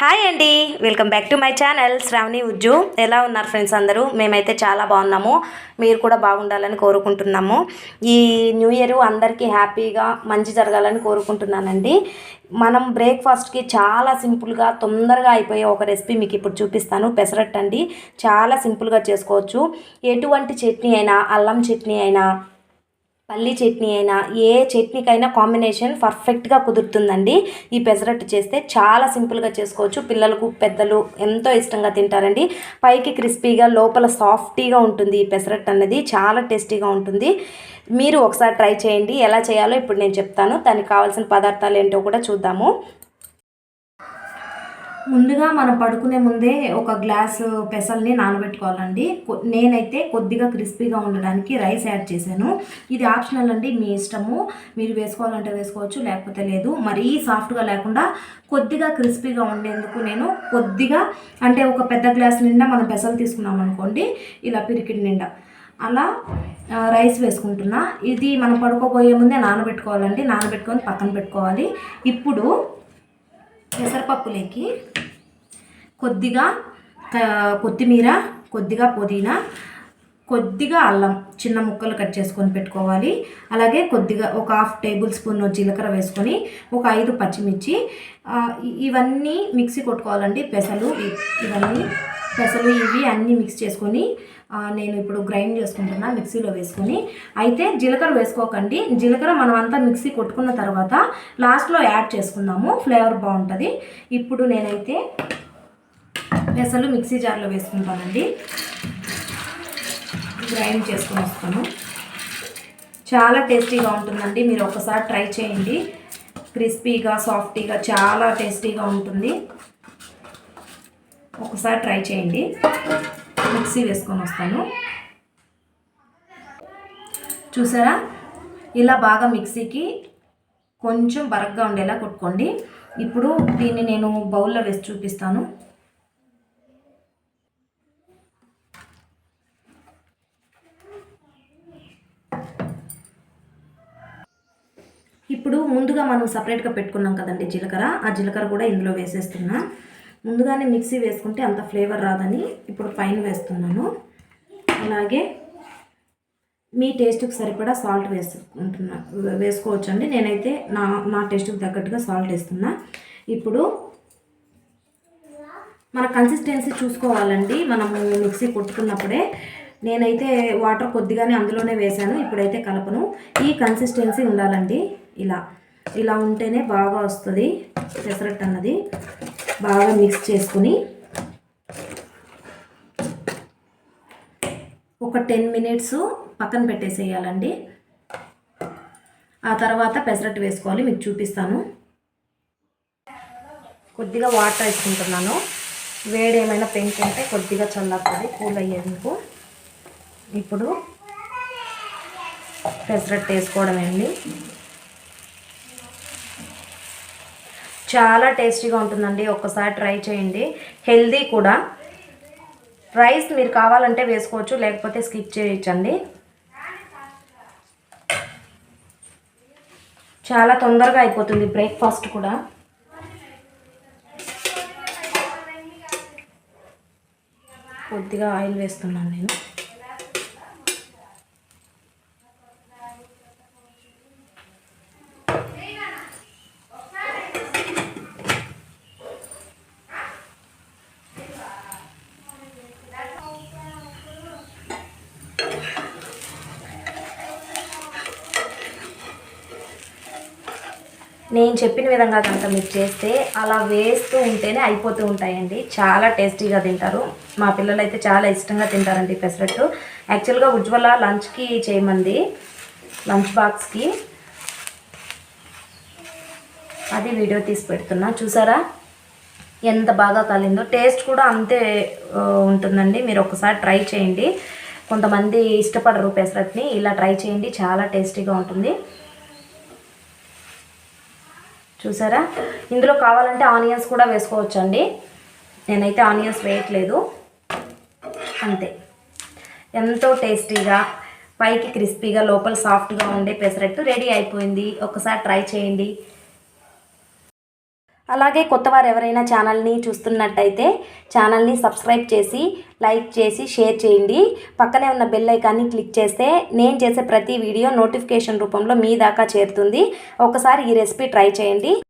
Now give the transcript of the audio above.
Hi అండి, welcome back to my channel Sravani Ujju. ఎలా ఉన్నారు ఫ్రెండ్స్ అందరూ? మేమైతే చాలా బాగున్నాము. మీరు కూడా బాగుండాలని కోరుకుంటున్నాము. ఈ న్యూ ఇయర్ అందరికీ హ్యాపీగా మంచి జరగాలని కోరుకుంటున్నానండి. మనం బ్రేక్ఫాస్ట్కి చాలా సింపుల్గా తొందరగా అయిపోయే ఒక రెసిపీ మీకు ఇప్పుడు చూపిస్తాను. పెసరట్టు అండి, చాలా సింపుల్గా చేసుకోవచ్చు. ఎటువంటి చట్నీ అయినా, అల్లం చట్నీ అయినా, పల్లీ చట్నీ అయినా, ఏ చట్నీకైనా కాంబినేషన్ పర్ఫెక్ట్గా కుదురుతుందండి. ఈ పెసరట్టు చేస్తే చాలా సింపుల్గా చేసుకోవచ్చు. పిల్లలకు పెద్దలు ఎంతో ఇష్టంగా తింటారండి. పైకి క్రిస్పీగా, లోపల సాఫ్టీగా ఉంటుంది. ఈ పెసరట్టు అన్నది చాలా టేస్టీగా ఉంటుంది. మీరు ఒకసారి ట్రై చేయండి. ఎలా చేయాలో ఇప్పుడు నేను చెప్తాను. దానికి కావాల్సిన పదార్థాలు ఏంటో కూడా చూద్దాము. ముందుగా మనం పడుకునే ముందే ఒక గ్లాసు పెసల్ని నానబెట్టుకోవాలండి. నేనైతే కొద్దిగా క్రిస్పీగా ఉండడానికి రైస్ యాడ్ చేశాను. ఇది ఆప్షనల్ అండి, మీ ఇష్టము. మీరు వేసుకోవాలంటే వేసుకోవచ్చు, లేకపోతే లేదు. మరీ సాఫ్ట్గా లేకుండా కొద్దిగా క్రిస్పీగా ఉండేందుకు నేను కొద్దిగా, అంటే ఒక పెద్ద గ్లాస్ నిండా మనం పెసలు తీసుకున్నాం అనుకోండి, ఇలా పిరికిడి నిండా అలా రైస్ వేసుకుంటున్నా. ఇది మనం పడుకోబోయే ముందే నానబెట్టుకోవాలండి. నానబెట్టుకొని పక్కన పెట్టుకోవాలి. ఇప్పుడు పెసరపప్పులోకి కొద్దిగా కొత్తిమీర, కొద్దిగా పుదీనా, కొద్దిగా అల్లం చిన్న ముక్కలు కట్ చేసుకొని పెట్టుకోవాలి. అలాగే కొద్దిగా ఒక 1/2 టేబుల్ స్పూన్ జీలకర్ర వేసుకొని, ఒక 5 పచ్చిమిర్చి, ఇవన్నీ మిక్సీ కొట్టుకోవాలండి. పెసలు ఇవి అన్నీ మిక్స్ చేసుకొని నేను ఇప్పుడు గ్రైండ్ చేసుకుంటున్నా మిక్సీలో వేసుకొని. అయితే జీలకర్ర వేసుకోకండి. జీలకర్ర మనం అంతా మిక్సీ కొట్టుకున్న తర్వాత లాస్ట్లో యాడ్ చేసుకుందాము, ఫ్లేవర్ బాగుంటుంది. ఇప్పుడు నేనైతే పెసలు మిక్సీ జార్లో వేసుకుంటానండి. గ్రైండ్ చేసుకొని వస్తాను. చాలా టేస్టీగా ఉంటుందండి. మీరు ఒకసారి ట్రై చేయండి. క్రిస్పీగా, సాఫ్టీగా చాలా టేస్టీగా ఉంటుంది. ఒకసారి ట్రై చేయండి. మిక్సీ వేసుకొని వస్తాను. చూసారా, ఇలా బాగా మిక్సీకి కొంచెం బరగ్గా ఉండేలా కొట్టుకోండి. ఇప్పుడు దీన్ని నేను బౌల్లో వేసి చూపిస్తాను. ఇప్పుడు ముందుగా మనం సపరేట్గా పెట్టుకున్నాం కదండి జీలకర్ర, ఆ జీలకర్ర కూడా ఇందులో వేసేస్తున్నా. ముందుగానే మిక్సీ వేసుకుంటే అంత ఫ్లేవర్ రాదని ఇప్పుడు పైన వేస్తున్నాను. అలాగే మీ టేస్ట్కి సరిపడా సాల్ట్ వేసుకోవచ్చండి. నేనైతే నా టేస్ట్కి తగ్గట్టుగా సాల్ట్ వేస్తున్నా. ఇప్పుడు మన కన్సిస్టెన్సీ చూసుకోవాలండి. మనము మిక్సీ కొట్టుకున్నప్పుడే నేనైతే వాటర్ కొద్దిగానే అందులోనే వేశాను. ఇప్పుడైతే కలపను. ఈ కన్సిస్టెన్సీ ఉండాలండి. ఇలా ఉంటేనే బాగా వస్తుంది పెసరట్టు అన్నది. బాగా మిక్స్ చేసుకుని ఒక 10 మినిట్స్ పక్కన పెట్టేసేయాలండి. ఆ తర్వాత పెసరట్టు వేసుకోవాలి, మీకు చూపిస్తాను. కొద్దిగా వాటర్ వేసుకుంటున్నాను. వేడి ఏమైనా పెంకుంటే కొద్దిగా చల్లారుతుంది, కూల్ అయ్యేందుకు. ఇప్పుడు పెసరట్టు వేసుకోవడమే అండి. చాలా టేస్టీగా ఉంటుందండి. ఒక్కసారి ట్రై చేయండి. హెల్దీ కూడా. రైస్ మీరు కావాలంటే వేసుకోవచ్చు, లేకపోతే స్కిప్ చేయొచ్చండి. చాలా తొందరగా అయిపోతుంది బ్రేక్ఫాస్ట్ కూడా. కొద్దిగా ఆయిల్ వేస్తున్నాను నేను. నేను చెప్పిన విధంగా కనుక మీరు చేస్తే అలా వేస్తూ ఉంటేనే అయిపోతూ ఉంటాయండి. చాలా టేస్టీగా తింటారు. మా పిల్లలు అయితే చాలా ఇష్టంగా తింటారండి పెసరట్టు. యాక్చువల్గా ఉజ్వల లంచ్కి చేయమంది, లంచ్ బాక్స్కి. అది వీడియో తీసి పెడుతున్నా. చూసారా ఎంత బాగా కాలిందో. టేస్ట్ కూడా అంతే ఉంటుందండి. మీరు ఒకసారి ట్రై చేయండి. కొంతమంది ఇష్టపడరు పెసరట్టుని. ఇలా ట్రై చేయండి, చాలా టేస్టీగా ఉంటుంది. చూసారా, ఇందులో కావాలంటే ఆనియన్స్ కూడా వేసుకోవచ్చండి. నేనైతే ఆనియన్స్ వేయట్లేదు. అంతే. ఎంతో టేస్టీగా, పైకి క్రిస్పీగా, లోపల సాఫ్ట్గా ఉండే పెసరట్టు రెడీ అయిపోయింది. ఒకసారి ట్రై చేయండి. అలాగే కొత్తవారు ఎవరైనా ఛానల్ని చూస్తున్నట్టయితే ఛానల్ని సబ్స్క్రైబ్ చేసి లైక్ చేసి షేర్ చేయండి. పక్కనే ఉన్న బెల్ ఐకాన్ని క్లిక్ చేస్తే నేను చేసే ప్రతి వీడియో నోటిఫికేషన్ రూపంలో మీ దాకా చేరుతుంది. ఒకసారి ఈ రెసిపీ ట్రై చేయండి.